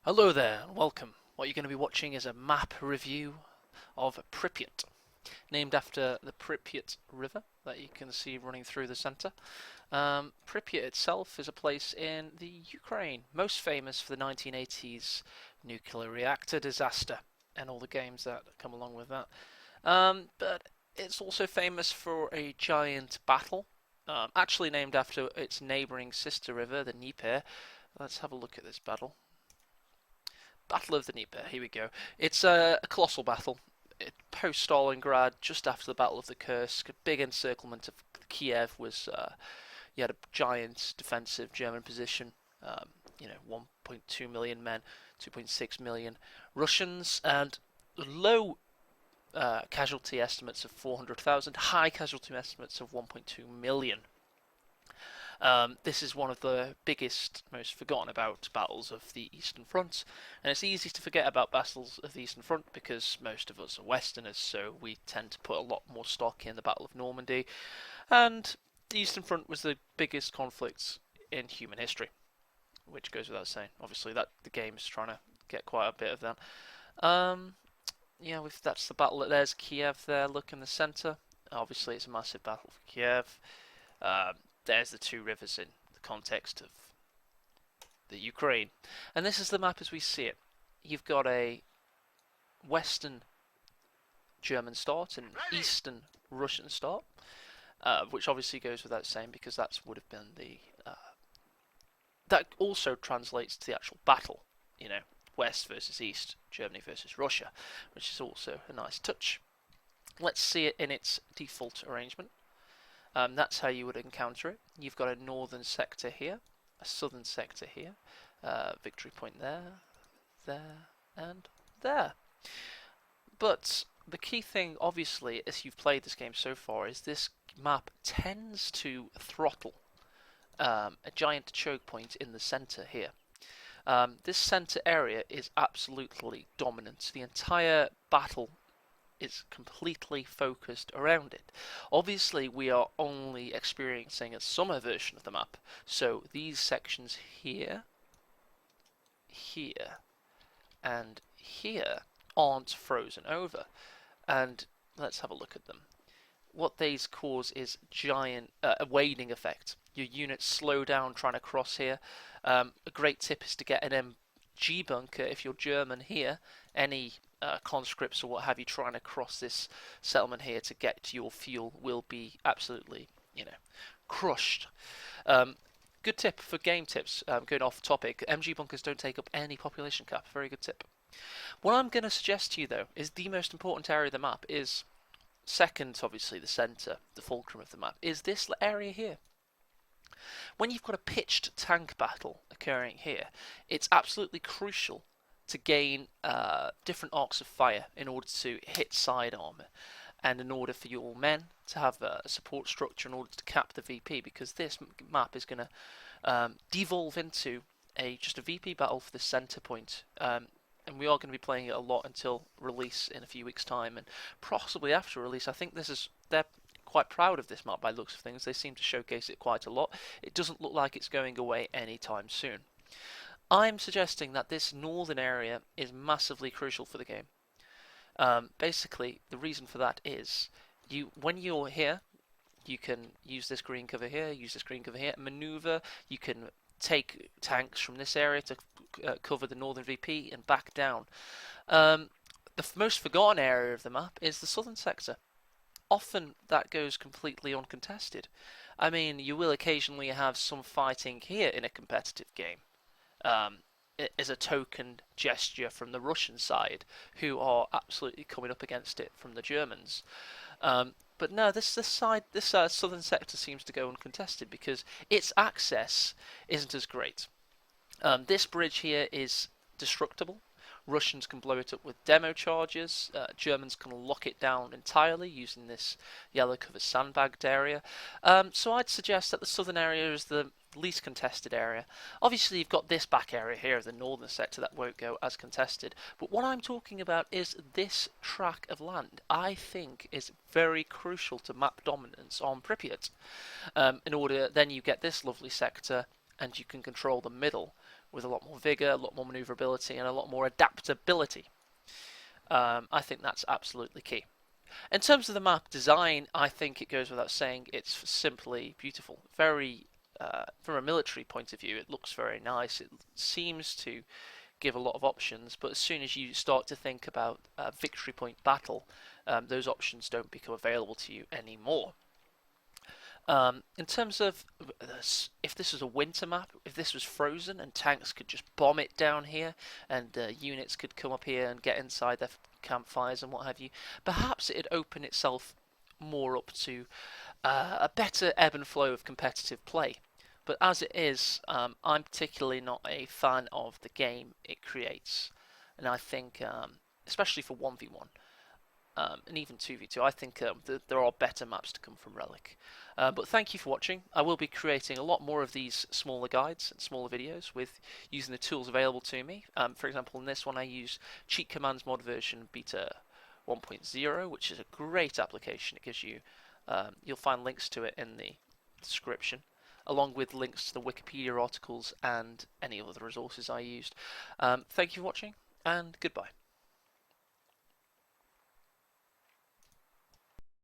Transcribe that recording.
Hello there and welcome. What you're going to be watching is a map review of Pripyat, named after the Pripyat River that you can see running through the center. Pripyat itself is a place in the Ukraine, most famous for the 1980s nuclear reactor disaster and all the games that come along with that. But it's also famous for a giant battle, actually named after its neighboring sister river, the Dnieper. Let's have a look at this battle. Battle of the Dnieper, here we go. It's a colossal battle. Post Stalingrad, just after the Battle of the Kursk, a big encirclement of Kiev was. You had a giant defensive German position. 1.2 million men, 2.6 million Russians, and low casualty estimates of 400,000, high casualty estimates of 1.2 million. This is one of the biggest, most forgotten about battles of the Eastern Front, and it's easy to forget about battles of the Eastern Front because most of us are Westerners, so we tend to put a lot more stock in the Battle of Normandy, and the Eastern Front was the biggest conflict in human history, which goes without saying. Obviously, that the game is trying to get quite a bit of that. That's the battle. There's Kiev there. Look in the center. Obviously, it's a massive battle for Kiev. There's the two rivers in the context of the Ukraine. And this is the map as we see it. You've got a western German start and an eastern Russian start, which obviously goes without saying because that would have been the... that also translates to the actual battle, West versus East, Germany versus Russia, which is also a nice touch. Let's see it in its default arrangement. That's how you would encounter it. You've got a northern sector here, a southern sector here, victory point there, and there. But the key thing, obviously, as you've played this game so far, is this map tends to throttle a giant choke point in the center here. This center area is absolutely dominant. The entire battle is completely focused around it. Obviously, we are only experiencing a summer version of the map, so these sections here, here, and here aren't frozen over. And let's have a look at them. What these cause is a wading effect. Your units slow down trying to cross here. A great tip is to get an MG bunker if you're German here. Any conscripts or what have you trying to cross this settlement here to get to your fuel will be absolutely, crushed. Good tip for game tips, going off topic. MG bunkers don't take up any population cap. Very good tip. What I'm going to suggest to you, though, is the most important area of the map is second, obviously, the centre, the fulcrum of the map, is this area here. When you've got a pitched tank battle occurring here, it's absolutely crucial to gain different arcs of fire in order to hit side armor, and in order for your men to have a support structure in order to cap the VP, because this map is going to devolve into just a VP battle for the center point. And we are going to be playing it a lot until release in a few weeks' time, and possibly after release. I think they're quite proud of this map by the looks of things. They seem to showcase it quite a lot. It doesn't look like it's going away anytime soon. I'm suggesting that this northern area is massively crucial for the game. Basically, the reason for that is when you're here, you can use this green cover here, use this green cover here, maneuver. You can take tanks from this area to cover the northern VP and back down. The most forgotten area of the map is the southern sector. Often that goes completely uncontested. I mean, you will occasionally have some fighting here in a competitive game. As a token gesture from the Russian side, who are absolutely coming up against it from the Germans. But no, this southern sector seems to go uncontested because its access isn't as great. This bridge here is destructible. Russians can blow it up with demo charges. Germans can lock it down entirely using this yellow covered sandbagged area. So I'd suggest that the southern area is the least contested area. Obviously you've got this back area here, the northern sector, that won't go as contested. But what I'm talking about is this tract of land. I think is very crucial to map dominance on Pripyat. In order, then you get this lovely sector and you can control the middle, with a lot more vigor, a lot more maneuverability, and a lot more adaptability. I think that's absolutely key. In terms of the map design, I think it goes without saying it's simply beautiful. Very, from a military point of view, it looks very nice. It seems to give a lot of options, but as soon as you start to think about victory point battle, those options don't become available to you anymore. In terms of this, if this was a winter map, if this was frozen and tanks could just bomb it down here and units could come up here and get inside their campfires and what have you, perhaps it'd open itself more up to a better ebb and flow of competitive play. But as it is, I'm particularly not a fan of the game it creates. And I think, especially for 1v1, and even 2v2, I think there are better maps to come from Relic. But thank you for watching. I will be creating a lot more of these smaller guides and smaller videos with using the tools available to me. For example, in this one I use Cheat Commands mod version beta 1.0, which is a great application. It gives you, you'll find links to it in the description, along with links to the Wikipedia articles and any other resources I used. Thank you for watching, and goodbye.